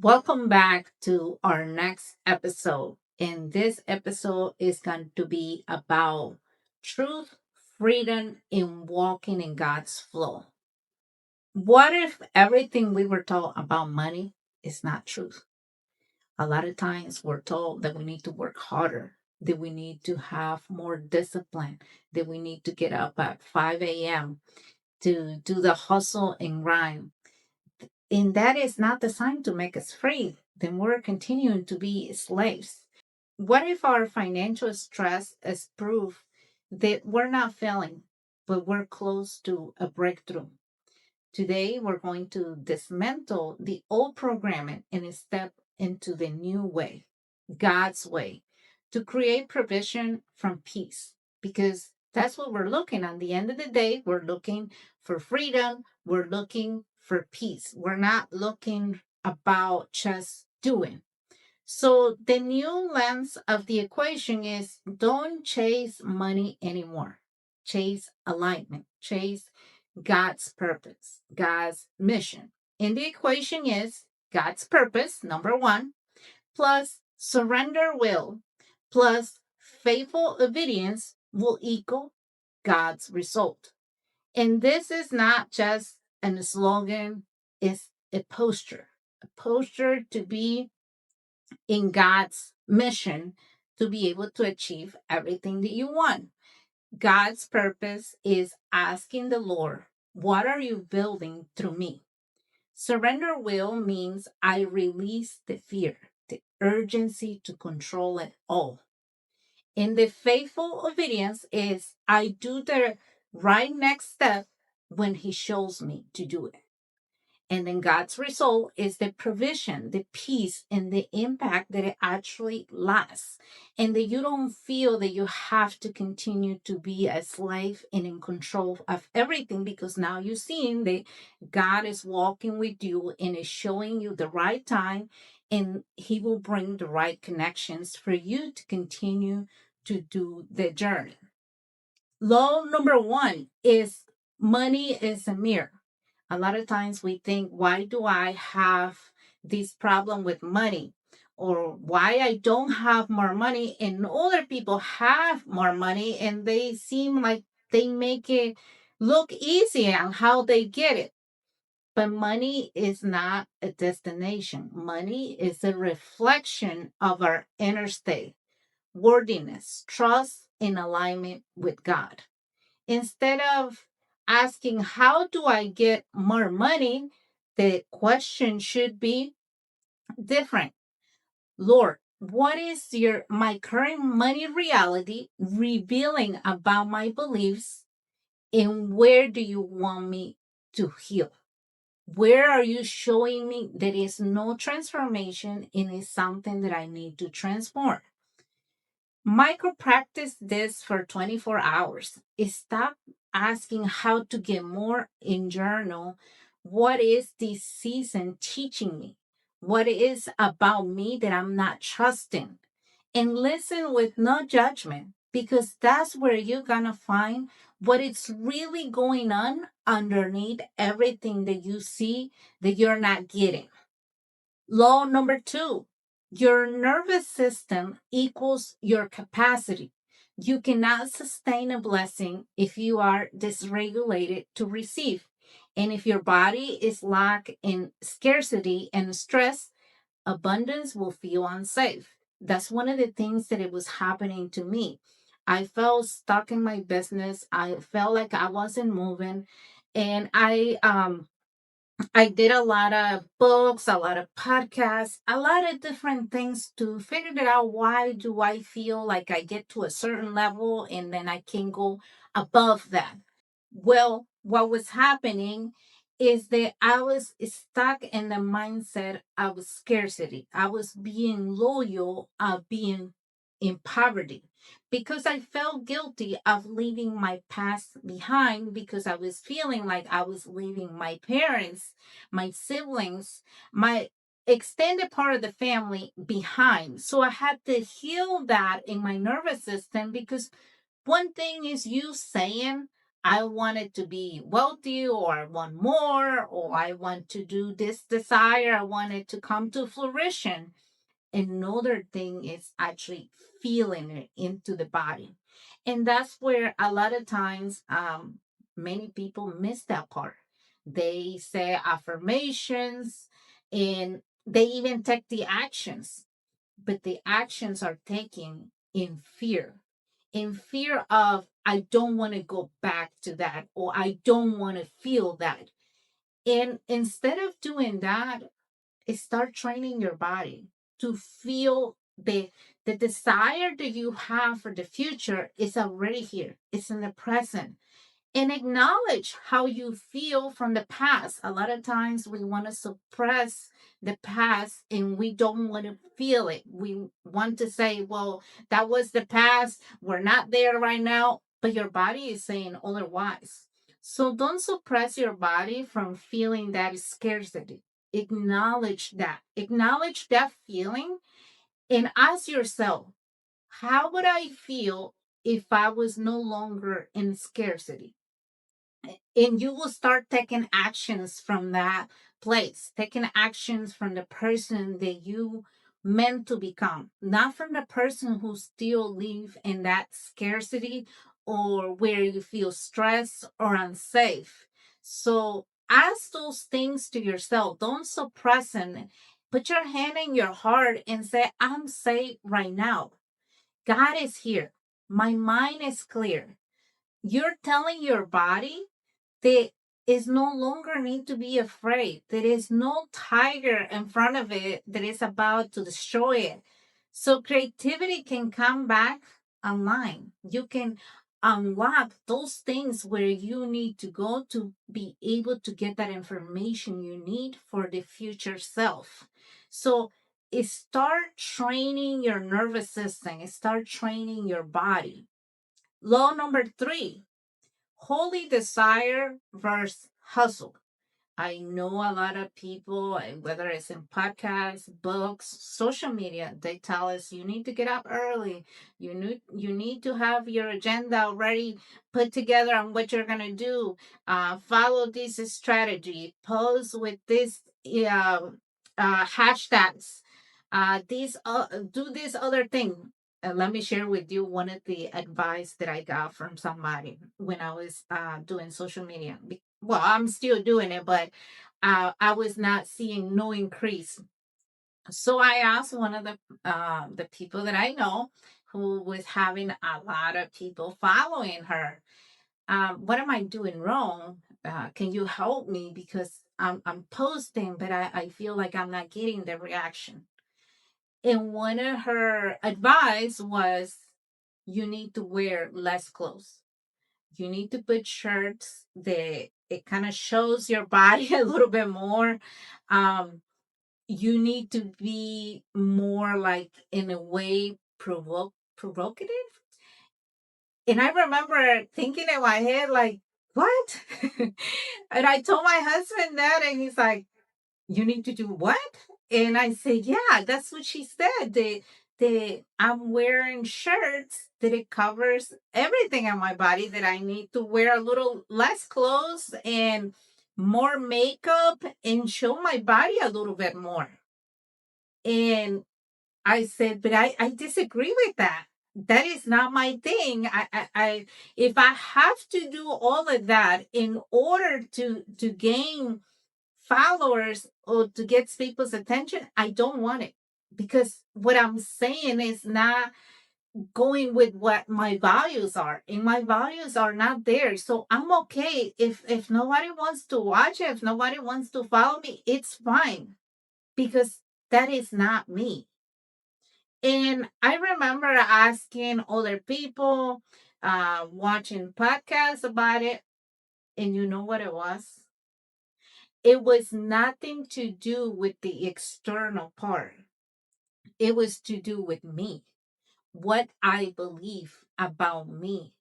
Welcome back to our next episode. And this episode is going to be about truth, freedom, and walking in God's flow. What if everything we were taught about money is not truth? A lot of times we're told that we need to work harder, that we need to have more discipline, that we need to get up at 5 a.m. to do the hustle and grind. And that is not designed to make us free. Then we're continuing to be slaves. What if our financial stress is proof that we're not failing, but we're close to a breakthrough? Today, we're going to dismantle the old programming and step into the new way, God's way, to create provision from peace. Because that's what we're looking at. The end of the day, we're looking for freedom, we're looking for peace. We're not looking about just doing. So the new lens of the equation is don't chase money anymore. Chase alignment. Chase God's purpose, God's mission. And the equation is God's purpose, number one, plus surrender will, plus faithful obedience will equal God's result. And this is not just a slogan, it's a posture to be in God's mission to be able to achieve everything that you want. God's purpose is asking the Lord, what are you building through me? Surrender will means I release the fear, the urgency to control it all. And the faithful obedience is I do the right next step when He shows me to do it. And then God's result is the provision, the peace, and the impact that it actually lasts. And that you don't feel that you have to continue to be a slave and in control of everything because now you're seeing that God is walking with you and is showing you the right time, and He will bring the right connections for you to continue to do the journey. Law number one is money is a mirror. A lot of times we think, why do I have this problem with money? Or why I don't have more money and other people have more money and they seem like they make it look easy on how they get it. But money is not a destination. Money is a reflection of our inner state, worthiness, trust, and alignment with God. Instead of asking, how do I get more money? The question should be different. Lord, what is your my current money reality revealing about my beliefs, and where do you want me to heal? Where are you showing me there is no transformation and is something that I need to transform? Micro practice this for 24 hours. Stop asking how to get more in journal. What is this season teaching me? What is about me that I'm not trusting? And listen with no judgment because that's where you're going to find what is really going on underneath everything that you see that you're not getting. Law number two, your nervous system equals your capacity. You cannot sustain a blessing if you are dysregulated to receive. And if your body is lack in scarcity and stress, abundance will feel unsafe. That's one of the things that it was happening to me. I felt stuck in my business. I felt like I wasn't moving. And I did a lot of books, a lot of podcasts, a lot of different things to figure it out. Why do I feel like I get to a certain level and then I can go above that? Well, what was happening is that I was stuck in the mindset of scarcity. I was being loyal of being in poverty because I felt guilty of leaving my past behind because I was feeling like I was leaving my parents, my siblings, my extended part of the family behind. So I had to heal that in my nervous system because one thing is you saying, I wanted to be wealthy, or I want more, or I want to do this desire, I want it to come to fruition. Another thing is actually feeling it into the body. And that's where a lot of times many people miss that part. They say affirmations and they even take the actions, but the actions are taken in fear of, I don't want to go back to that, or I don't want to feel that. And instead of doing that, start training your body to feel the desire that you have for the future is already here. It's in the present. And acknowledge how you feel from the past. A lot of times we want to suppress the past and we don't want to feel it. We want to say, well, that was the past. We're not there right now. But your body is saying otherwise. So don't suppress your body from feeling that scarcity. Acknowledge that. Acknowledge that feeling and ask yourself, how would I feel if I was no longer in scarcity? And you will start taking actions from that place, taking actions from the person that you meant to become, not from the person who still live in that scarcity or where you feel stressed or unsafe. So ask those things to yourself. Don't suppress them. Put your hand in your heart and say, I'm safe right now. God is here. My mind is clear. You're telling your body there is no longer need to be afraid. There is no tiger in front of it that is about to destroy it. So creativity can come back online. You can unlock those things where you need to go to be able to get that information you need for the future self. So start training your nervous system, start training your body. Law number 3, holy desire versus hustle. I know a lot of people, whether it's in podcasts, books, social media, they tell us you need to get up early. You need to have your agenda already put together on what you're gonna do. Follow this strategy. Post with this hashtags. These do this other thing. Let me share with you one of the advice that I got from somebody when I was doing social media. Well, I'm still doing it, but I was not seeing no increase. So I asked one of the people that I know who was having a lot of people following her. What am I doing wrong? Can you help me? Because I'm posting, but I feel like I'm not getting the reaction. And one of her advice was, you need to wear less clothes. You need to put shirts that it kind of shows your body a little bit more. You need to be more like, in a way, provocative. And I remember thinking in my head, like, what? And I told my husband that, and he's like, you need to do what? And I said, yeah, that's what she said. The I'm wearing shirts that it covers everything on my body, that I need to wear a little less clothes and more makeup and show my body a little bit more. And I said, but I disagree with that. That is not my thing. If I have to do all of that in order to gain followers or to get people's attention, I don't want it, because what I'm saying is not going with what my values are, and my values are not there. So I'm okay if nobody wants to watch it, if nobody wants to follow me, it's fine, because that is not me. And I remember asking other people, watching podcasts about it, and you know what it was? It was nothing to do with the external part. It was to do with me, what I believe about me.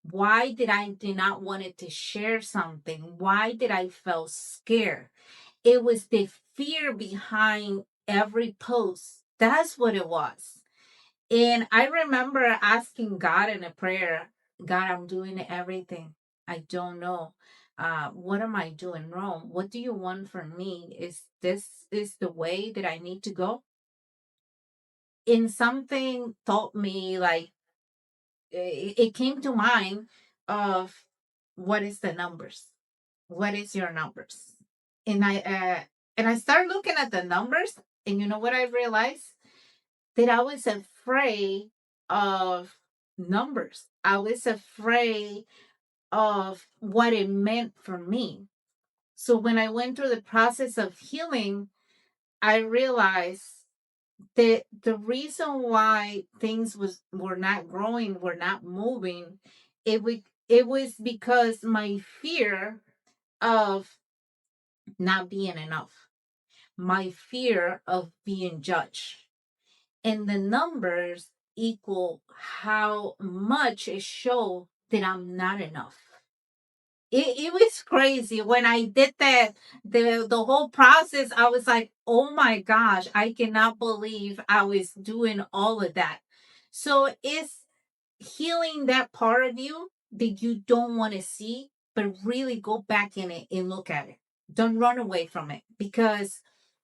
Why did I do not wanted to share something? Why did I feel scared? It was the fear behind every post. That's what it was. And I remember asking God in a prayer, God, I'm doing everything. I don't know. What am I doing wrong? What do you want from me? Is this is the way that I need to go? And something taught me, like, it came to mind of what is the numbers? What is your numbers? And I started looking at the numbers, and you know what I realized? That I was afraid of numbers. I was afraid of what it meant for me. So when I went through the process of healing, I realized that the reason why things were not growing, were not moving, it was because my fear of not being enough, my fear of being judged. And the numbers equal how much it showed that I'm not enough. It was crazy when I did that. The whole process, I was like, oh my gosh, I cannot believe I was doing all of that. So it's healing that part of you that you don't want to see, but really go back in it and look at it. Don't run away from it, because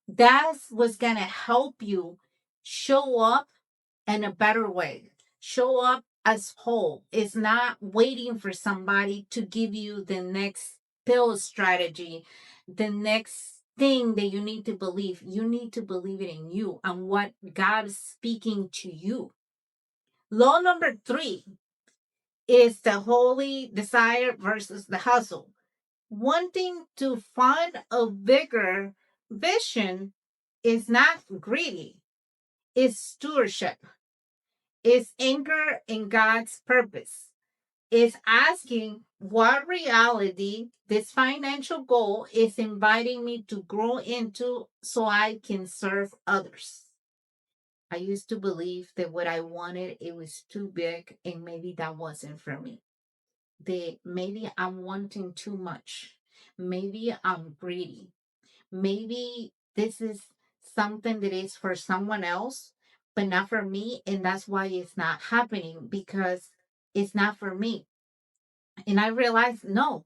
that's what's gonna help you show up in a better way. Show up as whole. It's not waiting for somebody to give you the next pill strategy, the next thing that you need to believe. You need to believe it in you and what God is speaking to you. Law number 3 is the holy desire versus the hustle. Wanting to find a bigger vision is not greedy, it's stewardship. Is anchor in God's purpose. Is asking what reality this financial goal is inviting me to grow into so I can serve others. I used to believe that what I wanted, it was too big, and maybe that wasn't for me. That maybe I'm wanting too much. Maybe I'm greedy. Maybe this is something that is for someone else, but not for me. And that's why it's not happening, because it's not for me. And I realized, no,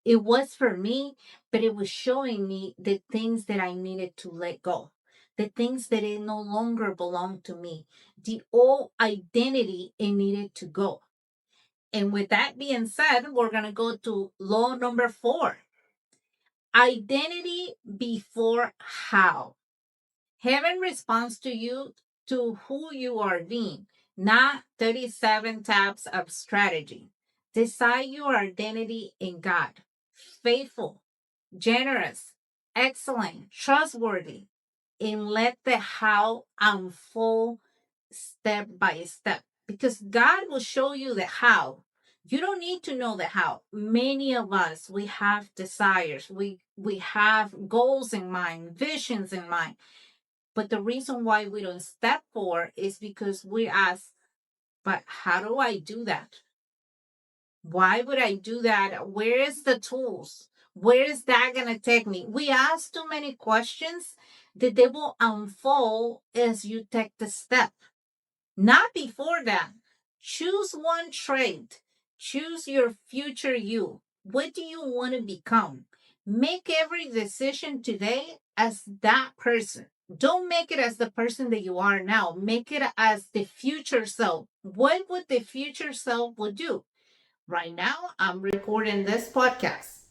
it was for me, but it was showing me the things that I needed to let go, the things that it no longer belonged to me, the old identity it needed to go. And with that being said, we're going to go to law number 4, identity before how. Heaven responds to you to who you are being, not 37 tabs of strategy. Decide your identity in God. Faithful, generous, excellent, trustworthy, and let the how unfold step by step. Because God will show you the how. You don't need to know the how. Many of us, we have desires. We have goals in mind, visions in mind, but the reason why we don't step forward is because we ask, but how do I do that? Why would I do that? Where is the tools? Where is that going to take me? We ask too many questions that they will unfold as you take the step. Not before that. Choose one trait. Choose your future you. What do you want to become? Make every decision today as that person. Don't make it as the person that you are now. Make it as the future self. What would the future self would do? Right now, I'm recording this podcast.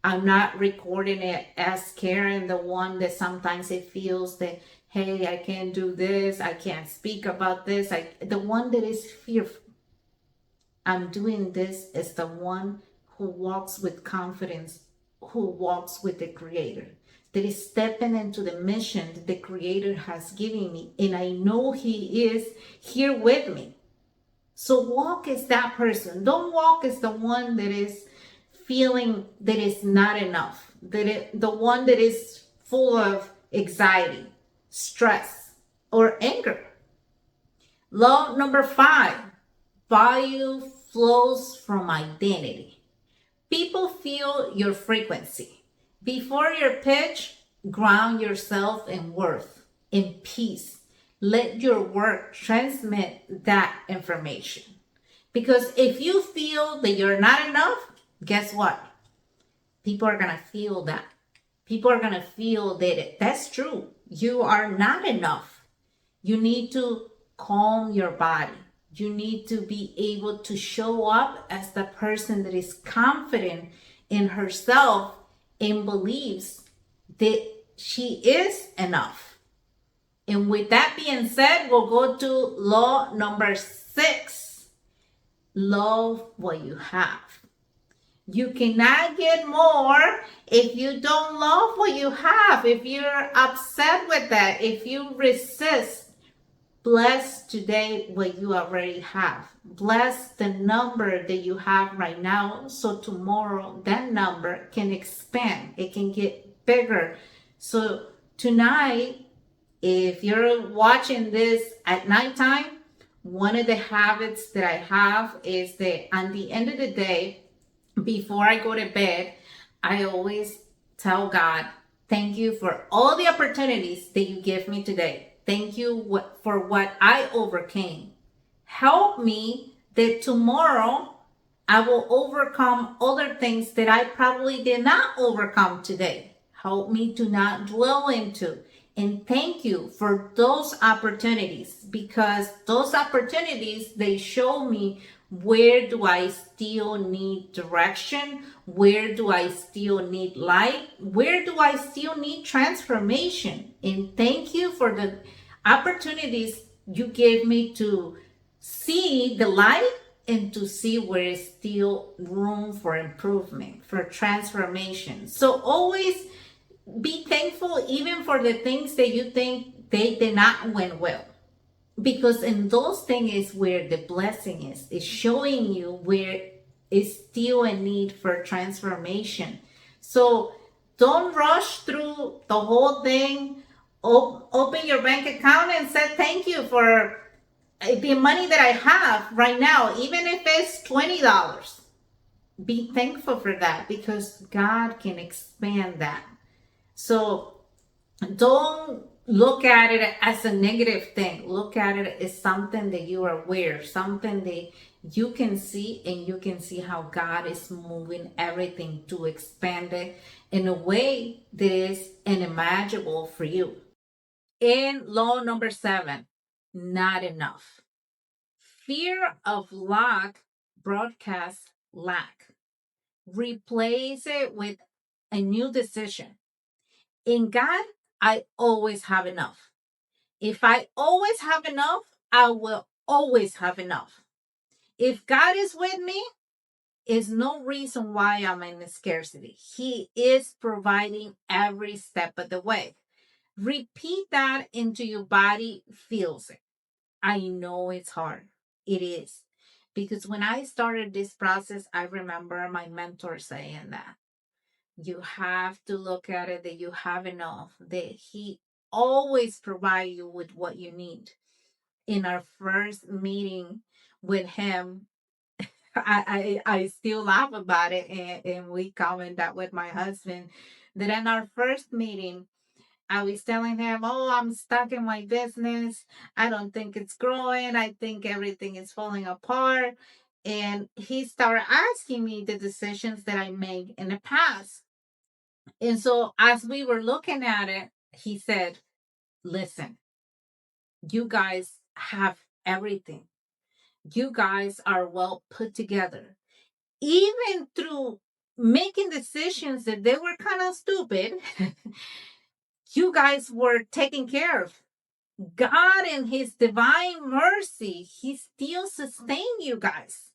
I'm not recording it as Karen, the one that sometimes it feels that, hey, I can't do this, I can't speak about this. The one that is fearful. I'm doing this as the one who walks with confidence, who walks with the Creator, that is stepping into the mission that the Creator has given me. And I know He is here with me. So walk as that person. Don't walk as the one that is feeling that is not enough. The one that is full of anxiety, stress, or anger. Law number 5, value flows from identity. People feel your frequency. Before your pitch, ground yourself in worth, in peace. Let your work transmit that information. Because if you feel that you're not enough, guess what? People are going to feel that. People are going to feel that that's true. You are not enough. You need to calm your body. You need to be able to show up as the person that is confident in herself and believes that she is enough. And with that being said, we'll go to law number 6. Love what you have. You cannot get more if you don't love what you have, if you're upset with that, if you resist. Bless today what you already have. Bless the number that you have right now, so tomorrow that number can expand. It can get bigger. So tonight, if you're watching this at nighttime, one of the habits that I have is that at the end of the day, before I go to bed, I always tell God, thank you for all the opportunities that you give me today. Thank you for what I overcame. Help me that tomorrow I will overcome other things that I probably did not overcome today. Help me to not dwell into. And thank you for those opportunities, because those opportunities, they show me where do I still need direction? Where do I still need light? Where do I still need transformation? And thank you for the opportunities you gave me to see the light and to see where is still room for improvement, for transformation. So always be thankful even for the things that you think they did not went well, because in those things is where the blessing is showing you where is still a need for transformation. So don't rush through the whole thing. Open your bank account and say thank you for the money that I have right now, even if it's $20. Be thankful for that, because God can expand that. So don't look at it as a negative thing. Look at it as something that you are aware, something that you can see, and you can see how God is moving everything to expand it in a way that is unimaginable for you. In law number 7, not enough. Fear of lack broadcasts lack. Replace it with a new decision. In God, I always have enough. If I always have enough, I will always have enough. If God is with me, is no reason why I'm in scarcity. He is providing every step of the way. Repeat that into your body, feels it. I know it's hard. It is. Because when I started this process, I remember my mentor saying that you have to look at it that you have enough, that he always provide you with what you need. In our first meeting with him, I still laugh about it, and we comment that with my husband, that in our first meeting, I was telling him, oh, I'm stuck in my business. I don't think it's growing. I think everything is falling apart. And he started asking me the decisions that I made in the past. And so as we were looking at it, he said, listen, you guys have everything. You guys are well put together. Even through making decisions that they were kind of stupid, you guys were taken care of. God, in his divine mercy, he still sustained you guys.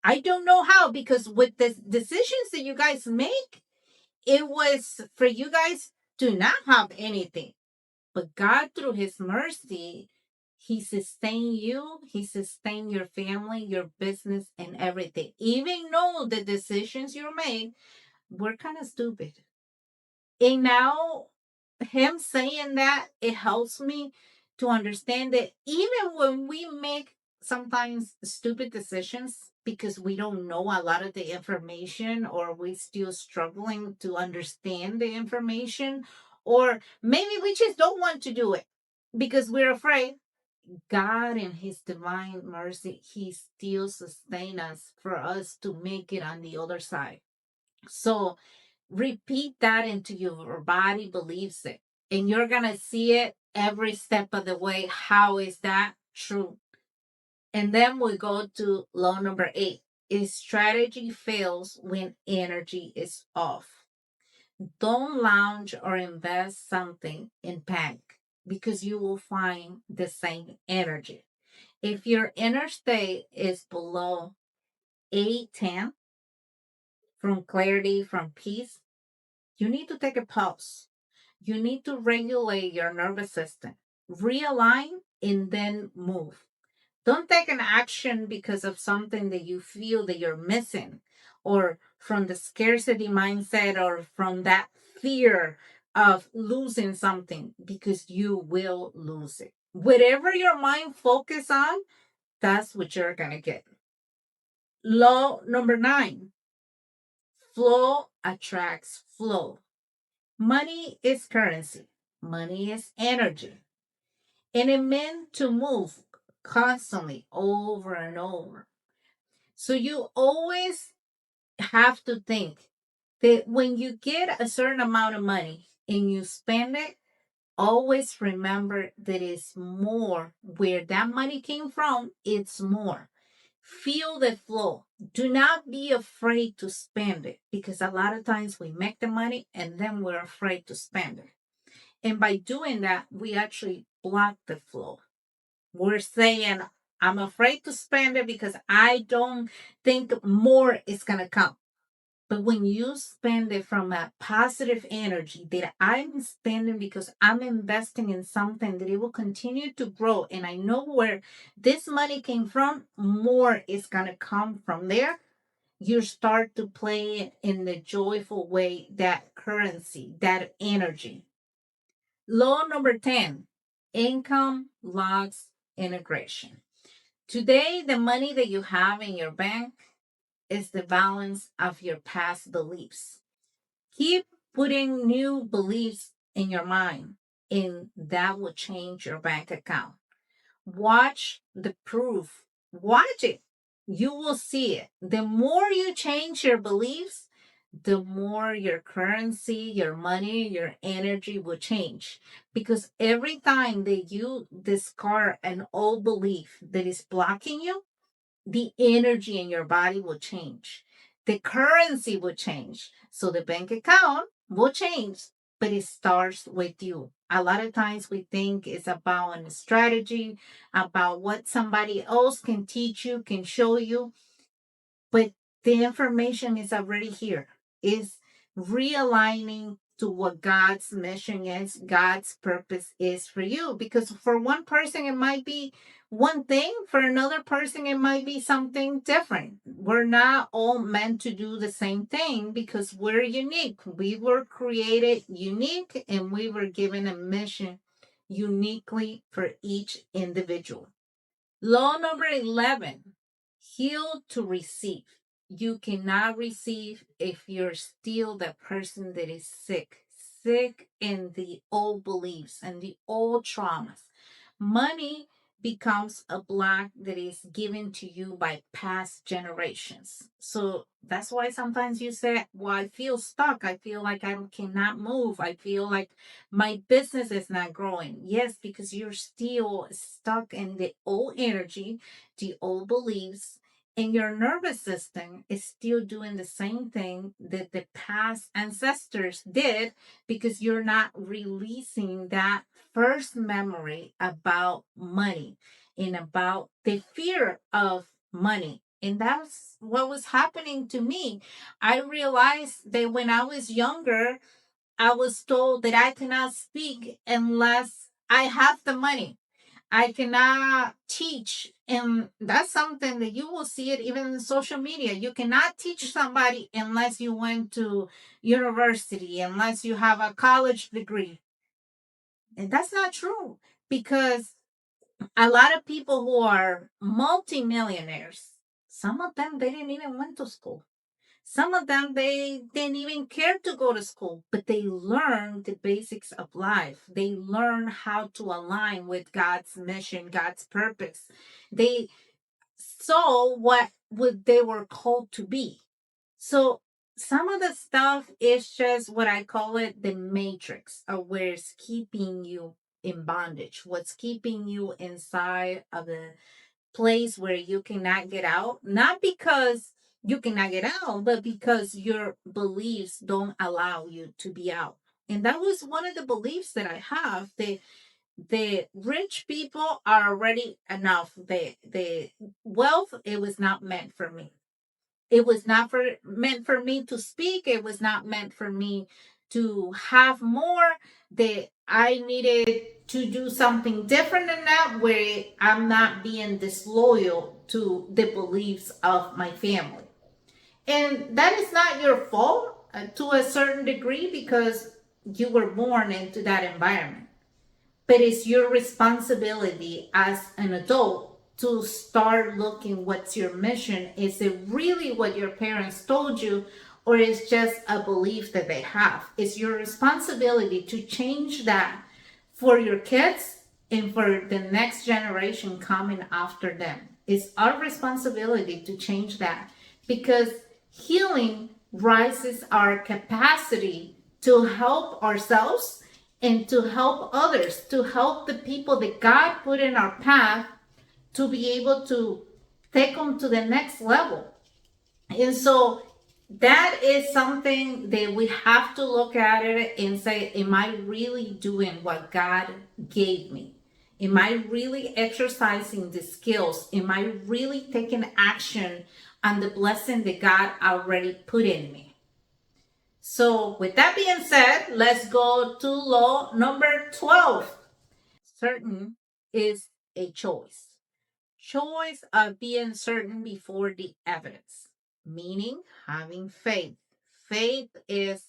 I don't know how, because with the decisions that you guys make, it was for you guys to not have anything. But God, through his mercy, he sustained you, he sustained your family, your business, and everything. Even though the decisions you made were kind of stupid. And now, him saying that, it helps me to understand that even when we make sometimes stupid decisions because we don't know a lot of the information, or we still struggling to understand the information, or maybe we just don't want to do it because we're afraid. God in his divine mercy, he still sustains us for us to make it on the other side. So repeat that into your body believes it. And you're going to see it every step of the way. How is that true? And then we go to law number 8. Is strategy fails when energy is off. Don't lounge or invest something in panic because you will find the same energy. If your inner state is below 810 from clarity, from peace, you need to take a pause. You need to regulate your nervous system, realign, and then move. Don't take an action because of something that you feel that you're missing, or from the scarcity mindset, or from that fear of losing something, because you will lose it. Whatever your mind focus on, that's what you're going to get. Law number 9, flow attracts flow. Money is currency. Money is energy. And it meant to move constantly over and over. So you always have to think that when you get a certain amount of money and you spend it, always remember that it's more where that money came from, it's more. Feel the flow. Do not be afraid to spend it because a lot of times we make the money and then we're afraid to spend it. And by doing that, we actually block the flow. We're saying, I'm afraid to spend it because I don't think more is going to come. But when you spend it from a positive energy that I'm spending because I'm investing in something that it will continue to grow, and I know where this money came from, more is going to come from there. You start to play it in the joyful way, that currency, that energy. Law number 10, income logs integration. Today, the money that you have in your bank is the balance of your past beliefs. Keep putting new beliefs in your mind, and that will change your bank account. Watch the proof. Watch it. You will see it. The more you change your beliefs, the more your currency, your money, your energy will change. Because every time that you discard an old belief that is blocking you, the energy in your body will change. The currency will change. So the bank account will change, but it starts with you. A lot of times we think it's about a strategy, about what somebody else can teach you, can show you, but the information is already here. Is realigning to what God's mission is, God's purpose is for you. Because for one person, it might be one thing, for another person, it might be something different. We're not all meant to do the same thing because we're unique. We were created unique and we were given a mission uniquely for each individual. Law number 11, heal to receive. You cannot receive if you're still the person that is sick, sick in the old beliefs and the old traumas. Money becomes a block that is given to you by past generations. So that's why sometimes you say, well, I feel stuck. I feel like I cannot move. I feel like my business is not growing. Yes, because you're still stuck in the old energy, the old beliefs, and your nervous system is still doing the same thing that the past ancestors did because you're not releasing that first memory about money and about the fear of money. And that's what was happening to me. I realized that when I was younger, I was told that I cannot speak unless I have the money. I cannot teach. And that's something that you will see it even in social media. You cannot teach somebody unless you went to university, unless you have a college degree. And that's not true because a lot of people who are multimillionaires, some of them, they didn't even went to school. Some of them, they didn't even care to go to school, but they learned the basics of life. They learn how to align with God's mission, God's purpose. They saw what they were called to be. So some of the stuff is just what I call it the matrix of where it's keeping you in bondage, what's keeping you inside of the place where you cannot get out, not because you cannot get out, but because your beliefs don't allow you to be out. And that was one of the beliefs that I have. The rich people are already enough. The wealth, it was not meant for me. It was not meant for me to speak. It was not meant for me to have more. That I needed to do something different than that, where I'm not being disloyal to the beliefs of my family. And that is not your fault to a certain degree, because you were born into that environment, but it's your responsibility as an adult to start looking what's your mission. Is it really what your parents told you, or is just a belief that they have? It's your responsibility to change that for your kids and for the next generation coming after them. It's our responsibility to change that, because healing rises our capacity to help ourselves and to help others, to help the people that God put in our path, to be able to take them to the next level. And so that is something that we have to look at it and say, am I really doing what God gave me? Am I really exercising the skills? Am I really taking action on the blessing that God already put in me? So, with that being said, let's go to law number 12. Certain is a choice. Choice of being certain before the evidence, meaning having faith. Faith is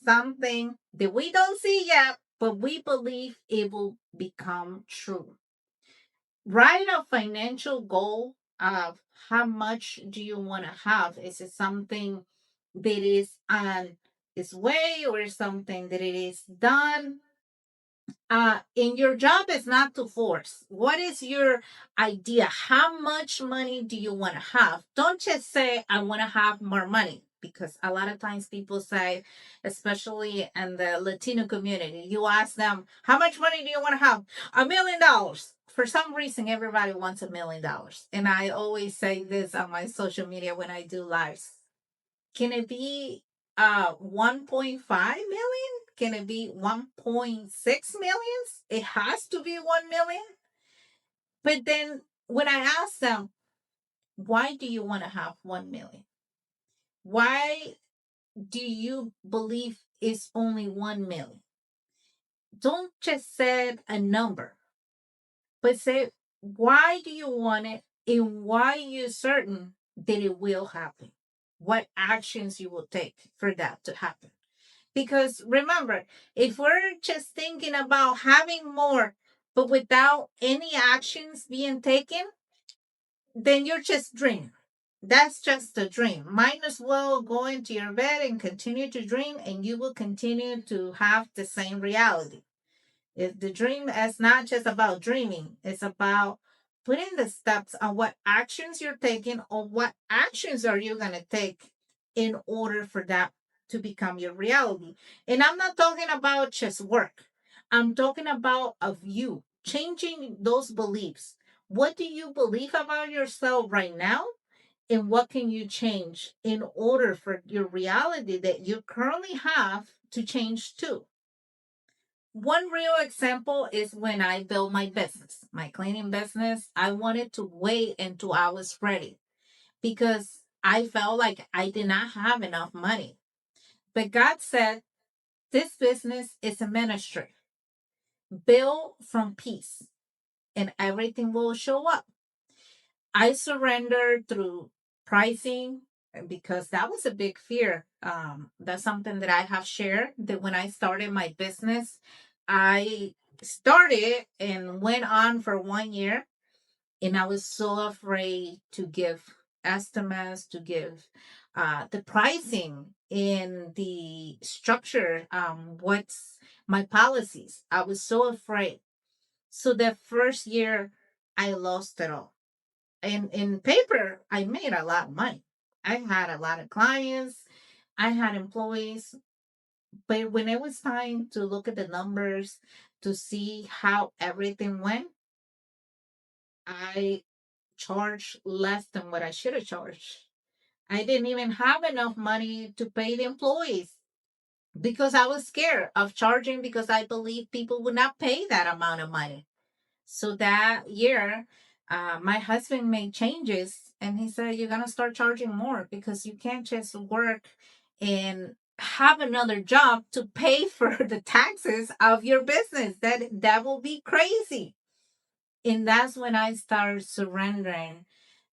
something that we don't see yet, but we believe it will become true. Write a financial goal of how much do you want to have. Is it something that is on its way, or something that it is done? And your job is not to force. What is your idea? How much money do you want to have? Don't just say, I want to have more money. Because a lot of times people say, especially in the Latino community, you ask them, how much money do you want to have? $1 million. For some reason, everybody wants $1 million. And I always say this on my social media when I do lives. Can it be 1.5 million? Can it be 1.6 million? It has to be 1 million. But then when I ask them, why do you want to have 1 million? Why do you believe it's only 1 million? Don't just say a number, but say, why do you want it, and why are you certain that it will happen? What actions you will take for that to happen? Because remember, if we're just thinking about having more, but without any actions being taken, then you're just dreaming. That's just a dream. Might as well go into your bed and continue to dream, and you will continue to have the same reality. If the dream is not just about dreaming, it's about putting the steps on what actions you're taking, or what actions are you going to take in order for that to become your reality. And I'm not talking about just work. I'm talking about of you changing those beliefs. What do you believe about yourself right now? And what can you change in order for your reality that you currently have to change too? One real example is when I built my business, my cleaning business. I wanted to wait until I was ready, because I felt like I did not have enough money. But God said, this business is a ministry. Build from peace and everything will show up. I surrendered through pricing, because that was a big fear. That's something that I have shared, that when I started my business, I started and went on for 1 year, and I was so afraid to give estimates, to give the pricing and the structure, what's my policies. I was so afraid. So the first year, I lost it all. And in paper, I made a lot of money. I had a lot of clients, I had employees, but when it was time to look at the numbers to see how everything went, I charged less than what I should have charged. I didn't even have enough money to pay the employees because I was scared of charging because I believe people would not pay that amount of money. So that year, my husband made changes and he said, "You're going to start charging more because you can't just work and have another job to pay for the taxes of your business. That will be crazy." And that's when I started surrendering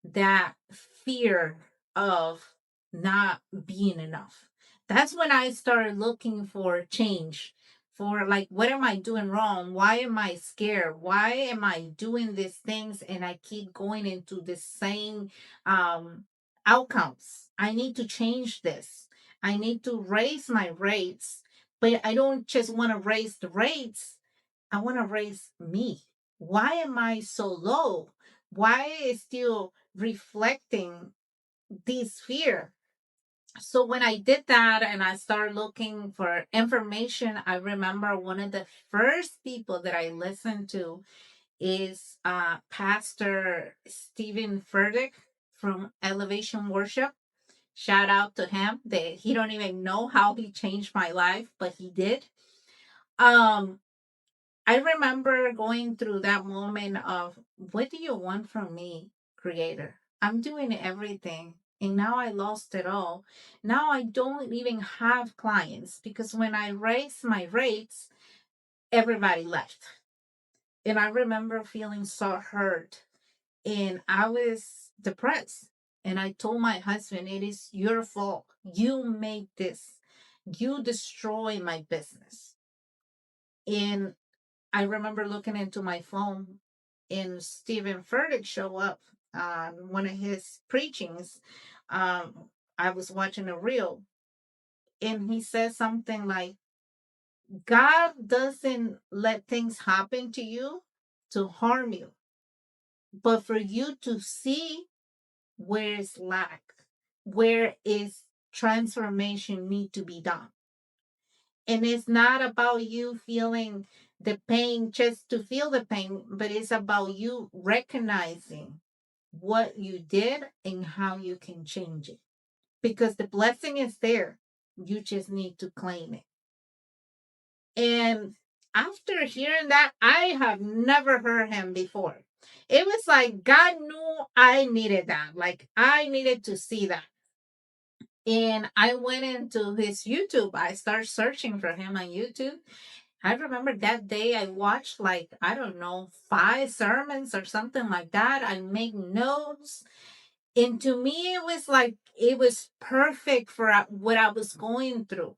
that fear of not being enough. That's when I started looking for change, for like, what am I doing wrong? Why am I scared? Why am I doing these things and I keep going into the same um, outcomes? I need to change this. I need to raise my rates, but I don't just want to raise the rates. I want to raise me. Why am I so low? Why is still reflecting this fear? So when I did that and I started looking for information, I remember one of the first people that I listened to is Pastor Stephen Furtick from Elevation Worship. Shout out to him. That he don't even know how he changed my life, but he did. Um, I remember going through that moment of, what do you want from me, Creator? I'm doing everything. And now I lost it all. Now I don't even have clients because when I raised my rates, everybody left. And I remember feeling so hurt. And I was depressed. And I told my husband, "It is your fault. You made this. You destroy my business." And I remember looking into my phone and Stephen Furtick show up on one of his preachings. I was watching a reel and he says something like, "God doesn't let things happen to you to harm you, but for you to see where is lack, where is transformation need to be done." And it's not about you feeling the pain just to feel the pain, but it's about you recognizing what you did and how you can change it. Because the blessing is there. You just need to claim it. And after hearing that, I have never heard him before. It was like God knew I needed that. Like I needed to see that. And I went into his YouTube. I started searching for him on YouTube. I remember that day I watched like, I don't know, 5 sermons or something like that. I make notes. And to me, it was like, it was perfect for what I was going through.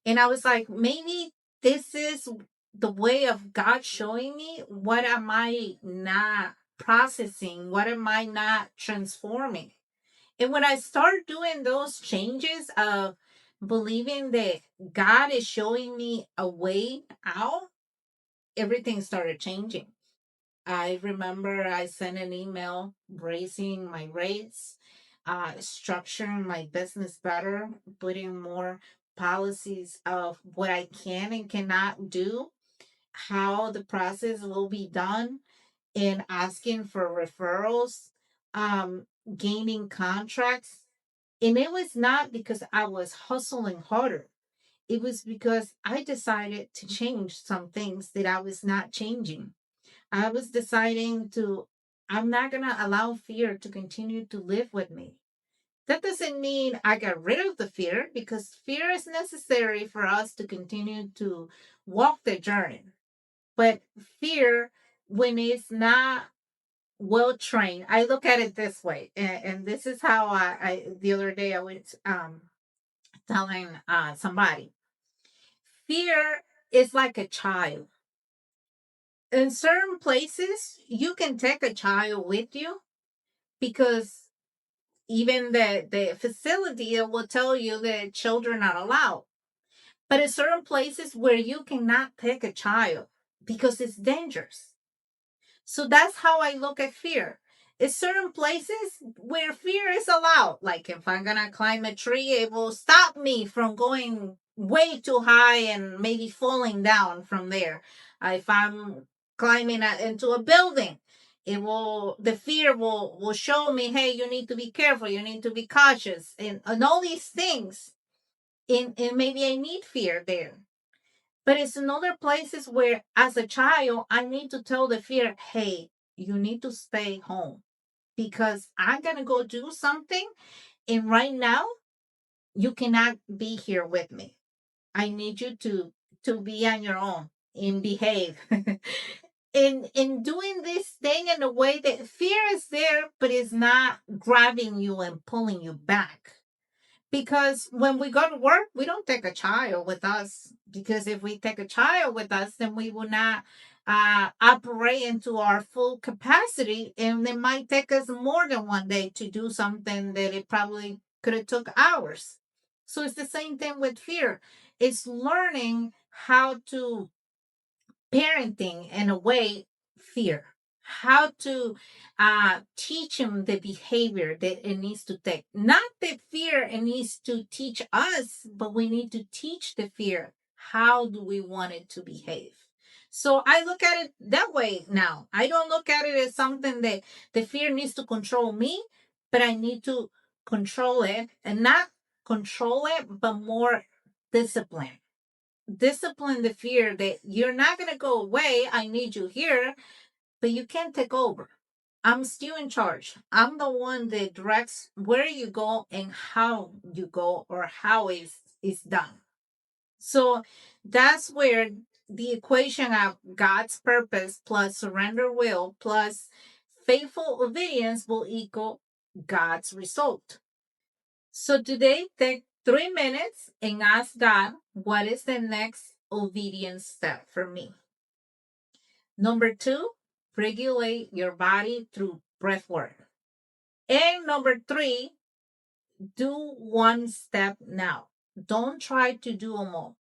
And I was like, maybe this is the way of God showing me what am I not processing? What am I not transforming? And when I start doing those changes of believing that God is showing me a way out, everything started changing. I remember I sent an email raising my rates, structuring my business better, putting more policies of what I can and cannot do, how the process will be done, and asking for referrals, gaining contracts. And it was not because I was hustling harder. It was because I decided to change some things that I was not changing. I was deciding to, I'm not going to allow fear to continue to live with me. That doesn't mean I got rid of the fear because fear is necessary for us to continue to walk the journey. But fear, when it's not well trained, I look at it this way. And this is how the other day I was telling somebody, fear is like a child. In certain places, you can take a child with you because Even the facility will tell you that children are allowed. But in certain places where you cannot take a child because it's dangerous. So that's how I look at fear. It's certain places where fear is allowed. Like if I'm gonna climb a tree, it will stop me from going way too high and maybe falling down from there. If I'm climbing into a building, the fear will show me, hey, you need to be careful, you need to be cautious, and all these things. And maybe I need fear there. But it's in other places where, as a child, I need to tell the fear, hey, you need to stay home because I'm going to go do something. And right now, you cannot be here with me. I need you to be on your own and behave. In doing this thing in a way that fear is there, but it's not grabbing you and pulling you back. Because when we go to work, we don't take a child with us. Because if we take a child with us, then we will not operate into our full capacity, and it might take us more than one day to do something that it probably could have took hours. So it's the same thing with fear. It's learning how to parenting in a way fear, how to teach him the behavior that it needs to take, not the fear it needs to teach us, but we need to teach the fear how do we want it to behave. So I look at it that way now. I don't look at it as something that the fear needs to control me, but I need to control it, and not control it but more discipline. Discipline the fear that you're not going to go away. I need you here, but you can't take over. I'm still in charge. I'm the one that directs where you go and how you go, or how is done. So that's where the equation of God's purpose plus surrender will plus faithful obedience will equal God's result. So today, take 3 minutes and ask God, what is the next obedience step for me? Number two, regulate your body through breath work. And number three, do one step now. Don't try to do them all.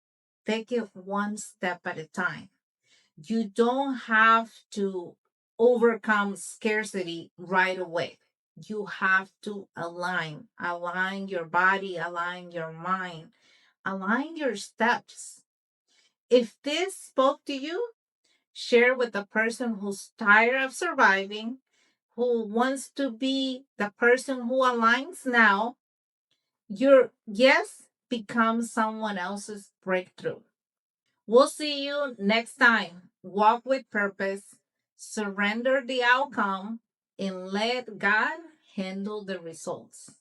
Take it one step at a time. You don't have to overcome scarcity right away. You have to align your body, align your mind, align your steps. If this spoke to you, share with the person who's tired of surviving, who wants to be the person who aligns now. Your yes becomes someone else's breakthrough. We'll see you next time. Walk with purpose, surrender the outcome, and let God handle the results.